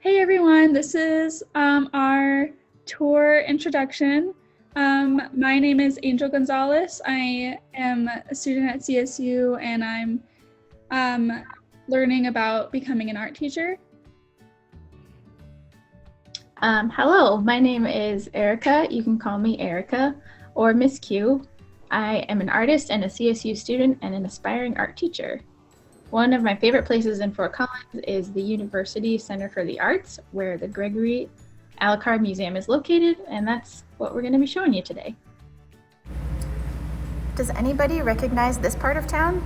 Hey everyone, this is our tour introduction. My name is Angel Gonzalez. I am a student at CSU and I'm learning about becoming an art teacher. Hello, my name is Erica. You can call me Erica or Miss Q. I am an artist and a CSU student and an aspiring art teacher. One of my favorite places in Fort Collins is the University Center for the Arts, where the Gregory Alacar Museum is located, and that's what we're going to be showing you today. Does anybody recognize this part of town?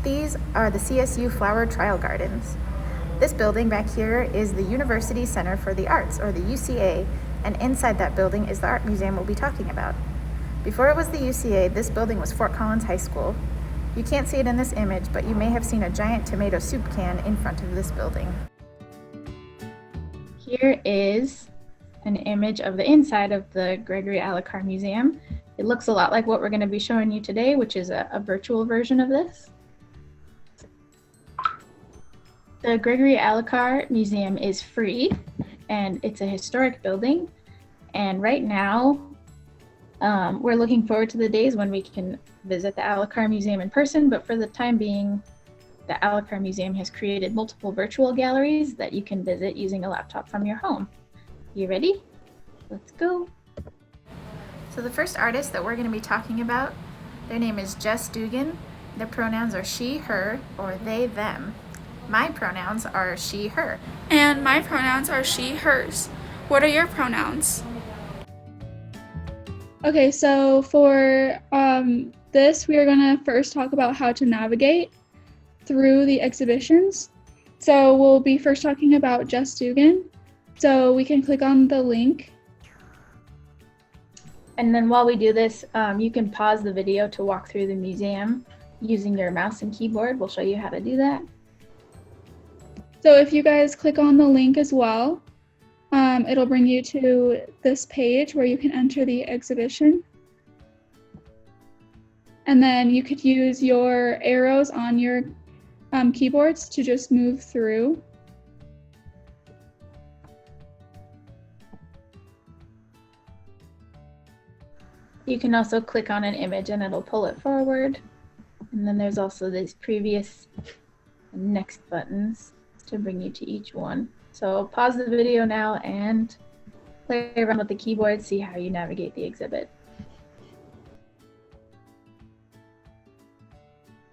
These are the CSU Flower Trial Gardens. This building back here is the University Center for the Arts, or the UCA, and inside that building is the art museum we'll be talking about. Before it was the UCA, this building was Fort Collins High School. You can't see it in this image, but you may have seen a giant tomato soup can in front of this building. Here is an image of the inside of the Gregory Alacar Museum. It looks a lot like what we're going to be showing you today, which is a virtual version of this. The Gregory Alacar Museum is free, and it's a historic building. And right now, we're looking forward to the days when we can visit the Alacar Museum in person, but for the time being, the Alacar Museum has created multiple virtual galleries that you can visit using a laptop from your home. You ready? Let's go. So the first artist that we're going to be talking about, their name is Jess Dugan. Their pronouns are she, her, or they, them. My pronouns are she, her. And my pronouns are she, hers. What are your pronouns? Okay, so for this, we are going to first talk about how to navigate through the exhibitions. So we'll be first talking about Jess Dugan. So we can click on the link. And then while we do this, you can pause the video to walk through the museum using your mouse and keyboard. We'll show you how to do that. So if you guys click on the link as well, it'll bring you to this page where you can enter the exhibition. And then you could use your arrows on your keyboards to just move through. You can also click on an image and it'll pull it forward. And then there's also these previous and next buttons to bring you to each one. So pause the video now and play around with the keyboard, see how you navigate the exhibit.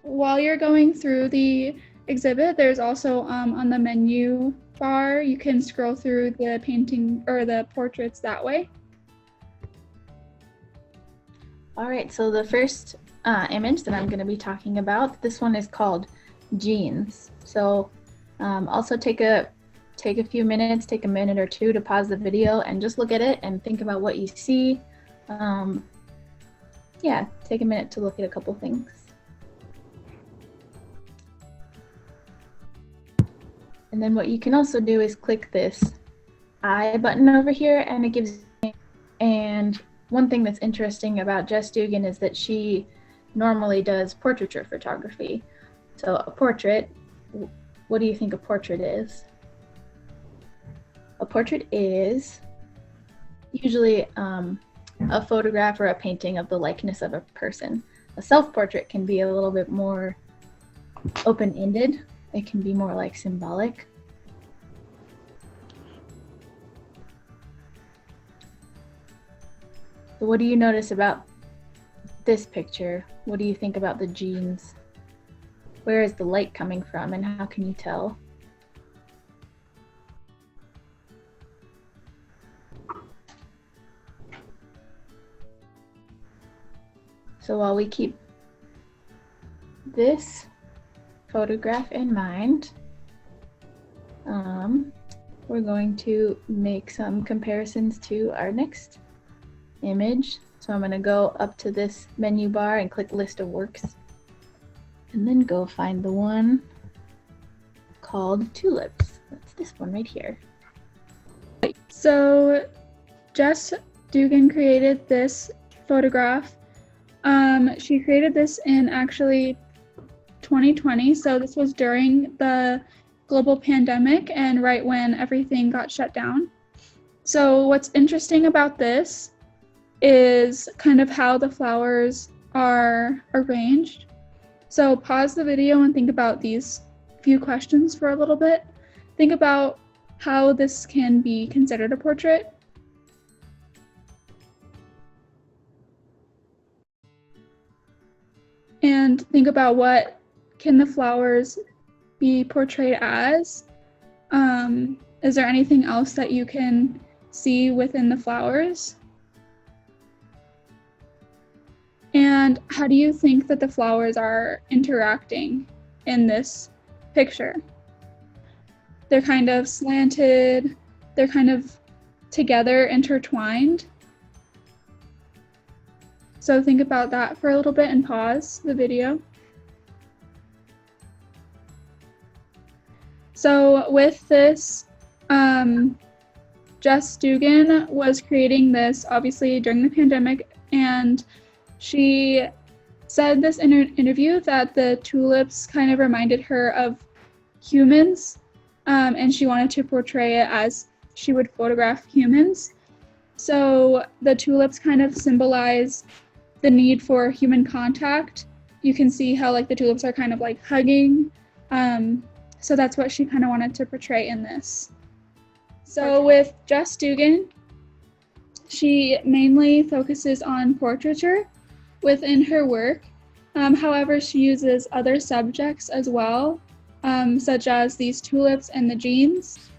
While you're going through the exhibit, there's also on the menu bar, you can scroll through the painting or the portraits that way. All right, so the first image that I'm going to be talking about, this one is called Jeans. So also take a few minutes, take a minute or two to pause the video and just look at it and think about what you see. Yeah, take a minute to look at a couple things. And then what you can also do is click this I button over here and it gives you, and one thing that's interesting about Jess Dugan is that she normally does portraiture photography. So a portrait, what do you think a portrait is? A portrait is usually a photograph or a painting of the likeness of a person. A self-portrait can be a little bit more open-ended. It can be more like symbolic. So what do you notice about this picture? What do you think about the jeans? Where is the light coming from and how can you tell? So while we keep this photograph in mind, we're going to make some comparisons to our next image. So I'm going to go up to this menu bar and click list of works and then go find the one called Tulips. That's this one right here. So Jess Dugan created this photograph. She created this in actually 2020. So this was during the global pandemic and right when everything got shut down. So what's interesting about this is kind of how the flowers are arranged. So pause the video and think about these few questions for a little bit. Think about how this can be considered a portrait. And think about what can the flowers be portrayed as. Is there anything else that you can see within the flowers? And how do you think that the flowers are interacting in this picture? They're kind of slanted, they're kind of together, intertwined. So think about that for a little bit and pause the video. So with this, Jess Dugan was creating this obviously during the pandemic, and she said this in an interview that the tulips kind of reminded her of humans, and she wanted to portray it as she would photograph humans. So the tulips kind of symbolize the need for human contact. You can see how like the tulips are kind of like hugging. So that's what she kind of wanted to portray in this. So with Jess Dugan, she mainly focuses on portraiture within her work. However, she uses other subjects as well, such as these tulips and the jeans.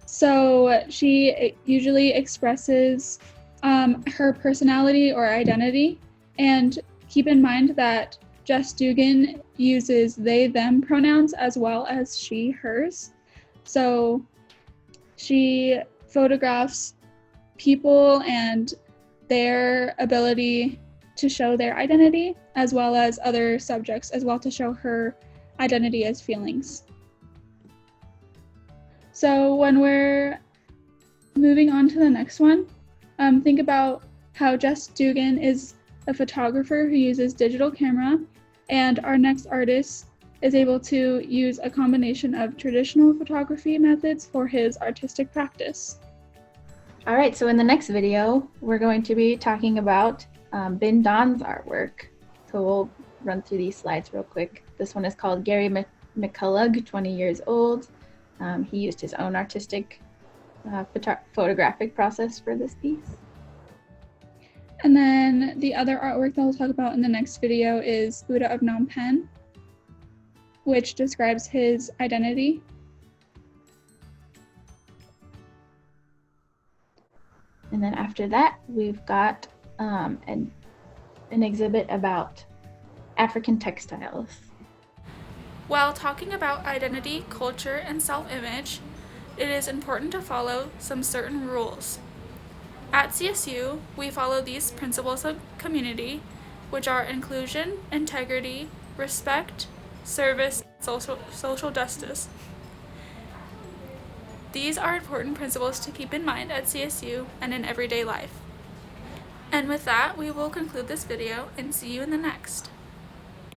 So she usually expresses her personality or identity. And keep in mind that Jess Dugan uses they, them pronouns as well as she, hers. So she photographs people and their ability to show their identity, as well as other subjects as well to show her identity as feelings. So when we're moving on to the next one, think about how Jess Dugan is a photographer who uses digital camera, and our next artist is able to use a combination of traditional photography methods for his artistic practice. All right, so in the next video, we're going to be talking about Bin Don's artwork. So we'll run through these slides real quick. This one is called Gary McCullough, 20 years old. He used his own artistic photographic process for this piece. And then the other artwork that we'll talk about in the next video is Buddha of Phnom Penh, which describes his identity. And then after that, we've got an exhibit about African textiles. While talking about identity, culture, and self-image, it is important to follow some certain rules. At CSU, we follow these principles of community, which are inclusion, integrity, respect, service, social justice. These are important principles to keep in mind at CSU and in everyday life. And with that, we will conclude this video and see you in the next.